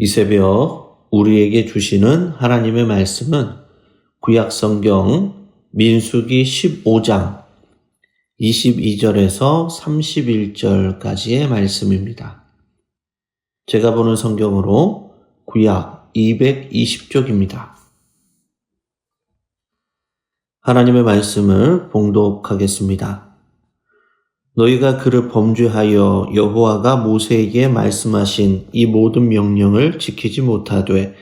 이 새벽 우리에게 주시는 하나님의 말씀은 구약성경 민수기 15장 22절에서 31절까지의 말씀입니다. 제가 보는 성경으로 구약 220쪽입니다. 하나님의 말씀을 봉독하겠습니다. 너희가 그를 범죄하여 여호와가 모세에게 말씀하신 이 모든 명령을 지키지 못하되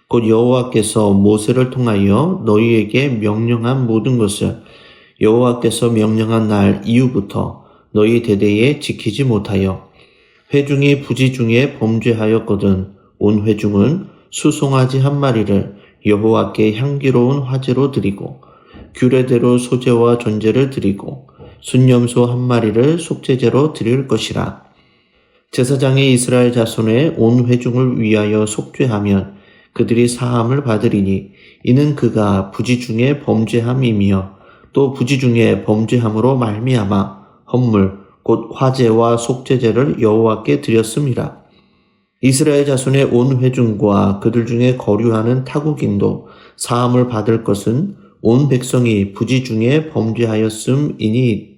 곧 여호와께서 모세를 통하여 너희에게 명령한 모든 것을 여호와께서 명령한 날 이후부터 너희 대대에 지키지 못하여 회중이 부지 중에 범죄하였거든 온 회중은 수송아지 한 마리를 여호와께 향기로운 화제로 드리고 규례대로 소제와 전제를 드리고 순염소 한 마리를 속죄제로 드릴 것이라. 제사장이 이스라엘 자손의 온 회중을 위하여 속죄하면 그들이 사함을 받으리니 이는 그가 부지 중에 범죄함이며 또 부지 중에 범죄함으로 말미암아 헌물 곧 화제와 속죄제를 여호와께 드렸음이라. 이스라엘 자손의 온 회중과 그들 중에 거류하는 타국인도 사함을 받을 것은 온 백성이 부지 중에 범죄하였음이니라.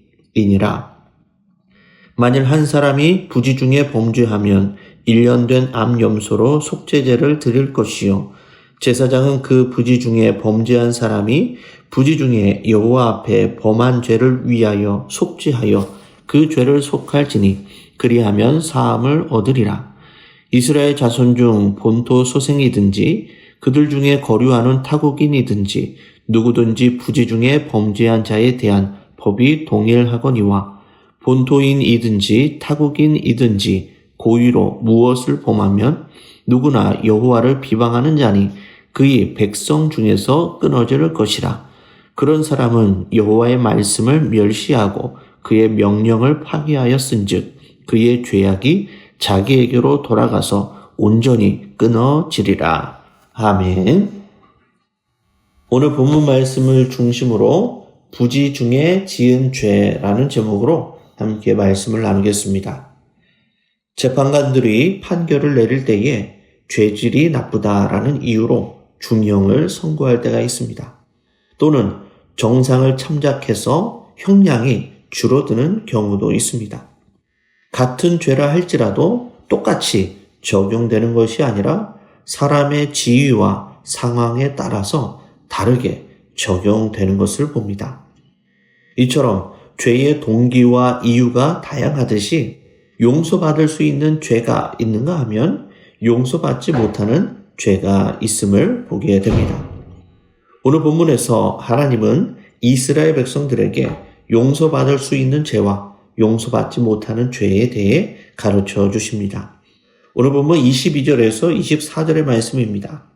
만일 한 사람이 부지 중에 범죄하면 1년 된 암염소로 속죄제를 드릴 것이요 제사장은 그 부지 중에 범죄한 사람이 부지 중에 여호와 앞에 범한 죄를 위하여 속죄하여 그 죄를 속할지니 그리하면 사함을 얻으리라. 이스라엘 자손 중 본토 소생이든지 그들 중에 거류하는 타국인이든지 누구든지 부지 중에 범죄한 자에 대한 법이 동일하거니와 본토인이든지 타국인이든지 고의로 무엇을 범하면 누구나 여호와를 비방하는 자니 그의 백성 중에서 끊어질 것이라. 그런 사람은 여호와의 말씀을 멸시하고 그의 명령을 파기하였은즉 그의 죄악이 자기에게로 돌아가서 온전히 끊어지리라. 아멘. 오늘 본문 말씀을 중심으로 부지 중에 지은 죄라는 제목으로 함께 말씀을 나누겠습니다. 재판관들이 판결을 내릴 때에 죄질이 나쁘다라는 이유로 중형을 선고할 때가 있습니다. 또는 정상을 참작해서 형량이 줄어드는 경우도 있습니다. 같은 죄라 할지라도 똑같이 적용되는 것이 아니라 사람의 지위와 상황에 따라서 다르게 적용되는 것을 봅니다. 이처럼 죄의 동기와 이유가 다양하듯이 용서받을 수 있는 죄가 있는가 하면 용서받지 못하는 죄가 있음을 보게 됩니다. 오늘 본문에서 하나님은 이스라엘 백성들에게 용서받을 수 있는 죄와 용서받지 못하는 죄에 대해 가르쳐 주십니다. 오늘 본문 22절에서 24절의 말씀입니다.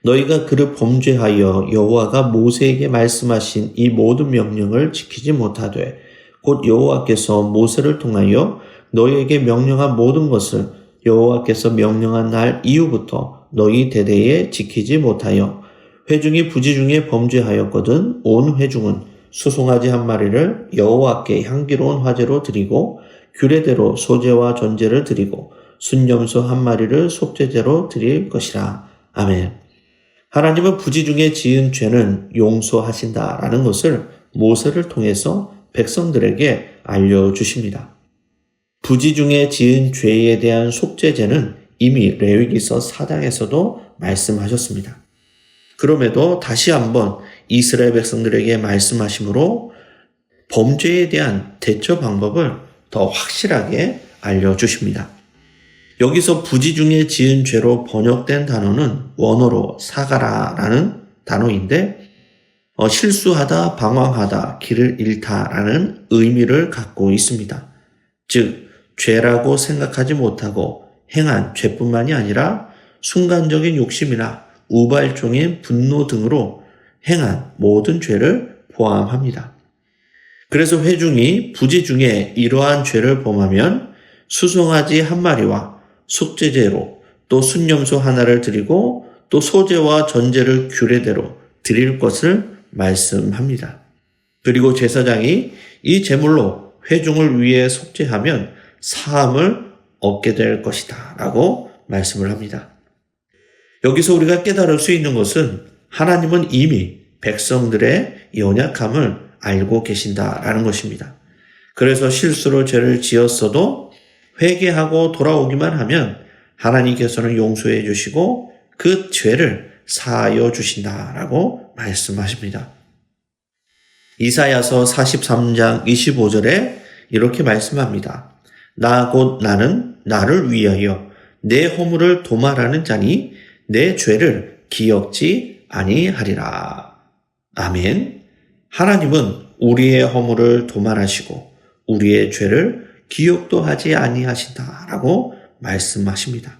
너희가 그를 범죄하여 여호와가 모세에게 말씀하신 이 모든 명령을 지키지 못하되 곧 여호와께서 모세를 통하여 너희에게 명령한 모든 것을 여호와께서 명령한 날 이후부터 너희 대대에 지키지 못하여 회중이 부지 중에 범죄하였거든 온 회중은 수송아지 한 마리를 여호와께 향기로운 화제로 드리고 규례대로 소제와 전제를 드리고 순염소 한 마리를 속죄제로 드릴 것이라. 아멘. 하나님은 부지 중에 지은 죄는 용서하신다라는 것을 모세를 통해서 백성들에게 알려주십니다. 부지 중에 지은 죄에 대한 속죄제는 이미 레위기서 4장에서도 말씀하셨습니다. 그럼에도 다시 한번 이스라엘 백성들에게 말씀하심으로 범죄에 대한 대처 방법을 더 확실하게 알려주십니다. 여기서 부지 중에 지은 죄로 번역된 단어는 원어로 사가라라는 단어인데 실수하다, 방황하다, 길을 잃다라는 의미를 갖고 있습니다. 즉 죄라고 생각하지 못하고 행한 죄뿐만이 아니라 순간적인 욕심이나 우발적인 분노 등으로 행한 모든 죄를 포함합니다. 그래서 회중이 부지 중에 이러한 죄를 범하면 수송아지 한 마리와 속죄제로 또 순염소 하나를 드리고 또 소제와 전제를 규례대로 드릴 것을 말씀합니다. 그리고 제사장이 이 제물로 회중을 위해 속죄하면 사함을 얻게 될 것이다 라고 말씀을 합니다. 여기서 우리가 깨달을 수 있는 것은 하나님은 이미 백성들의 연약함을 알고 계신다라는 것입니다. 그래서 실수로 죄를 지었어도 회개하고 돌아오기만 하면 하나님께서는 용서해 주시고 그 죄를 사하여 주신다라고 말씀하십니다. 이사야서 43장 25절에 이렇게 말씀합니다. 나 곧 나는 나를 위하여 내 허물을 도말하는 자니 내 죄를 기억지 아니하리라. 아멘. 하나님은 우리의 허물을 도말하시고 우리의 죄를 기억도 하지 아니하신다라고 말씀하십니다.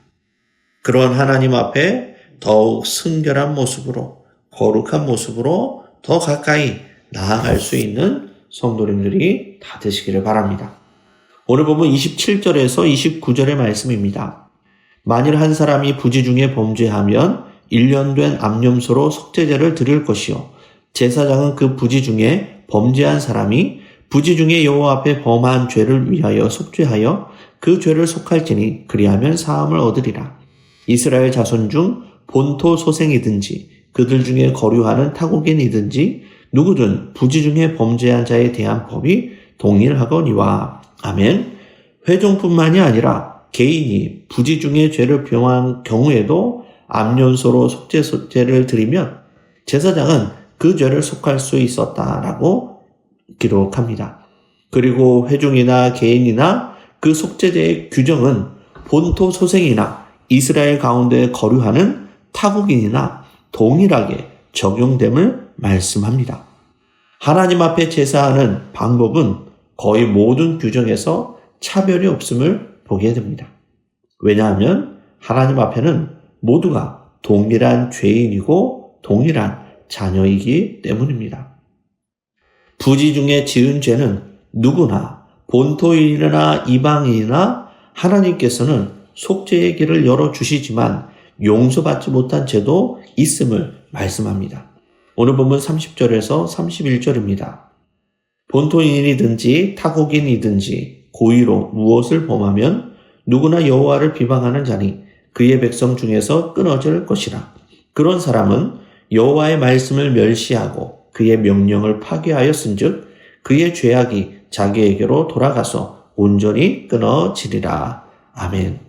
그런 하나님 앞에 더욱 순결한 모습으로, 거룩한 모습으로 더 가까이 나아갈 수 있는 성도님들이 다 되시기를 바랍니다. 오늘 보면 27절에서 29절의 말씀입니다. 만일 한 사람이 부지 중에 범죄하면 1년 된 암염소로 속죄제를 드릴 것이요 제사장은 그 부지 중에 범죄한 사람이 부지 중에 여호와 앞에 범한 죄를 위하여 속죄하여 그 죄를 속할지니 그리하면 사함을 얻으리라. 이스라엘 자손 중 본토 소생이든지 그들 중에 거류하는 타국인이든지 누구든 부지 중에 범죄한 자에 대한 법이 동일하거니와. 아멘. 회종뿐만이 아니라 개인이 부지 중에 죄를 범한 경우에도 암염소로 속죄제를 드리면 제사장은 그 죄를 속할 수 있었다라고 기록합니다. 그리고 회중이나 개인이나 그 속죄제의 규정은 본토 소생이나 이스라엘 가운데 거류하는 타국인이나 동일하게 적용됨을 말씀합니다. 하나님 앞에 제사하는 방법은 거의 모든 규정에서 차별이 없음을 보게 됩니다. 왜냐하면 하나님 앞에는 모두가 동일한 죄인이고 동일한 자녀이기 때문입니다. 부지 중에 지은 죄는 누구나 본토인이나 이방인이나 하나님께서는 속죄의 길을 열어주시지만 용서받지 못한 죄도 있음을 말씀합니다. 오늘 본문 30절에서 31절입니다. 본토인이든지 타국인이든지 고의로 무엇을 범하면 누구나 여호와를 비방하는 자니 그의 백성 중에서 끊어질 것이라. 그런 사람은 여호와의 말씀을 멸시하고 그의 명령을 파괴하였은즉 그의 죄악이 자기에게로 돌아가서 온전히 끊어지리라. 아멘.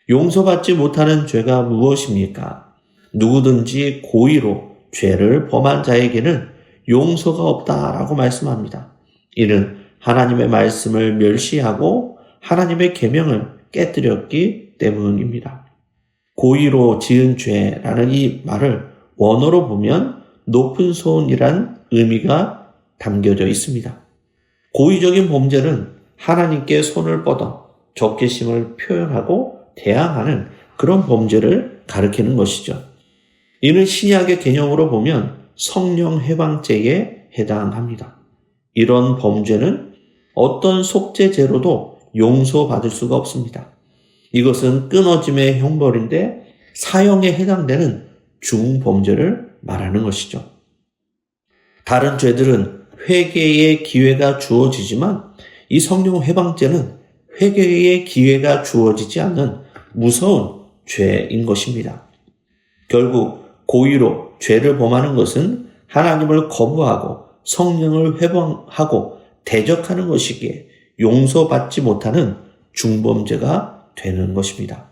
용서받지 못하는 죄가 무엇입니까? 누구든지 고의로 죄를 범한 자에게는 용서가 없다라고 말씀합니다. 이는 하나님의 말씀을 멸시하고 하나님의 계명을 깨뜨렸기 때문입니다. 고의로 지은 죄라는 이 말을 원어로 보면 높은 소원이란 의미가 담겨져 있습니다. 고의적인 범죄는 하나님께 손을 뻗어 적개심을 표현하고 대항하는 그런 범죄를 가리키는 것이죠. 이는 신약의 개념으로 보면 성령 해방죄에 해당합니다. 이런 범죄는 어떤 속죄죄로도 용서받을 수가 없습니다. 이것은 끊어짐의 형벌인데 사형에 해당되는 중범죄를 말하는 것이죠. 다른 죄들은 회개의 기회가 주어지지만 이 성령 해방죄는 회개의 기회가 주어지지 않는 무서운 죄인 것입니다. 결국 고의로 죄를 범하는 것은 하나님을 거부하고 성령을 회방하고 대적하는 것이기에 용서받지 못하는 중범죄가 되는 것입니다.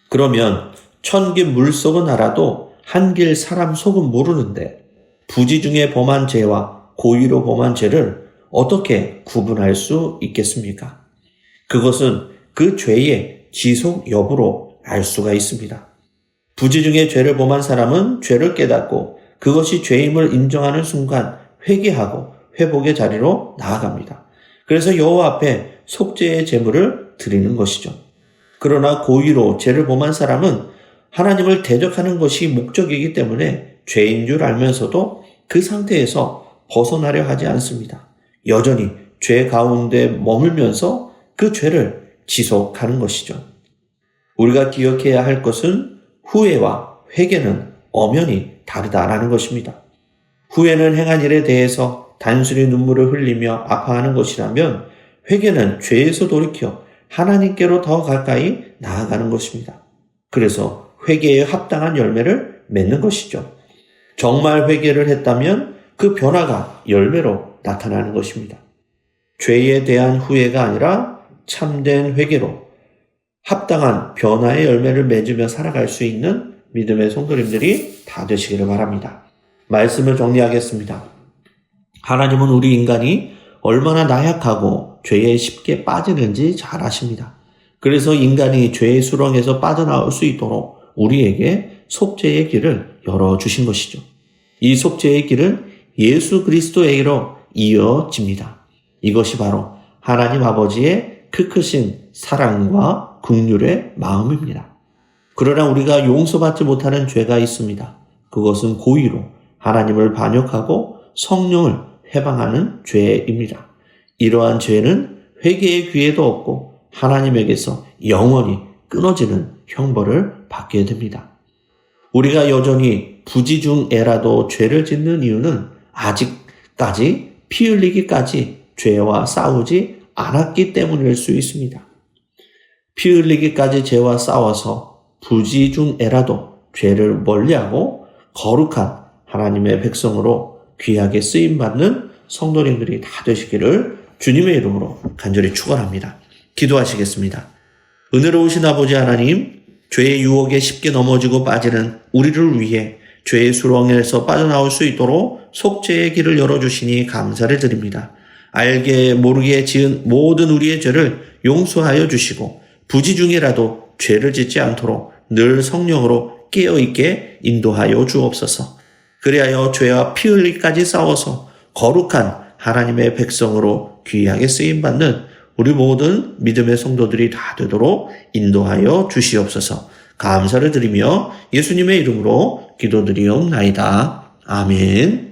그러면 천기 물속은 알아도 한길 사람 속은 모르는데 부지 중에 범한 죄와 고의로 범한 죄를 어떻게 구분할 수 있겠습니까? 그것은 그 죄의 지속 여부로 알 수가 있습니다. 부지 중에 죄를 범한 사람은 죄를 깨닫고 그것이 죄임을 인정하는 순간 회개하고 회복의 자리로 나아갑니다. 그래서 여호와 앞에 속죄의 제물을 드리는 것이죠. 그러나 고의로 죄를 범한 사람은 하나님을 대적하는 것이 목적이기 때문에 죄인 줄 알면서도 그 상태에서 벗어나려 하지 않습니다. 여전히 죄 가운데 머물면서 그 죄를 지속하는 것이죠. 우리가 기억해야 할 것은 후회와 회개는 엄연히 다르다라는 것입니다. 후회는 행한 일에 대해서 단순히 눈물을 흘리며 아파하는 것이라면 회개는 죄에서 돌이켜 하나님께로 더 가까이 나아가는 것입니다. 그래서 회개에 합당한 열매를 맺는 것이죠. 정말 회개를 했다면 그 변화가 열매로 나타나는 것입니다. 죄에 대한 후회가 아니라 참된 회개로 합당한 변화의 열매를 맺으며 살아갈 수 있는 믿음의 성도님들이 다 되시기를 바랍니다. 말씀을 정리하겠습니다. 하나님은 우리 인간이 얼마나 나약하고 죄에 쉽게 빠지는지 잘 아십니다. 그래서 인간이 죄의 수렁에서 빠져나올 수 있도록 우리에게 속죄의 길을 열어주신 것이죠. 이 속죄의 길은 예수 그리스도에게로 이어집니다. 이것이 바로 하나님 아버지의 크신 사랑과 긍휼의 마음입니다. 그러나 우리가 용서받지 못하는 죄가 있습니다. 그것은 고의로 하나님을 반역하고 성령을 회방하는 죄입니다. 이러한 죄는 회개의 기회도 없고 하나님에게서 영원히 끊어지는 형벌을 받게 됩니다. 우리가 여전히 부지중애라도 죄를 짓는 이유는 아직까지 피 흘리기까지 죄와 싸우지 않았기 때문일 수 있습니다. 피 흘리기까지 죄와 싸워서 부지중애라도 죄를 멀리하고 거룩한 하나님의 백성으로 귀하게 쓰임받는 성도님들이 다 되시기를 주님의 이름으로 간절히 축원합니다. 기도하시겠습니다. 은혜로우신 아버지 하나님, 죄의 유혹에 쉽게 넘어지고 빠지는 우리를 위해 죄의 수렁에서 빠져나올 수 있도록 속죄의 길을 열어주시니 감사를 드립니다. 알게 모르게 지은 모든 우리의 죄를 용서하여 주시고 부지중에라도 죄를 짓지 않도록 늘 성령으로 깨어있게 인도하여 주옵소서. 그리하여 죄와 피 흘리기까지 싸워서 거룩한 하나님의 백성으로 귀하게 쓰임받는 우리 모든 믿음의 성도들이 다 되도록 인도하여 주시옵소서. 감사를 드리며 예수님의 이름으로 기도드리옵나이다. 아멘.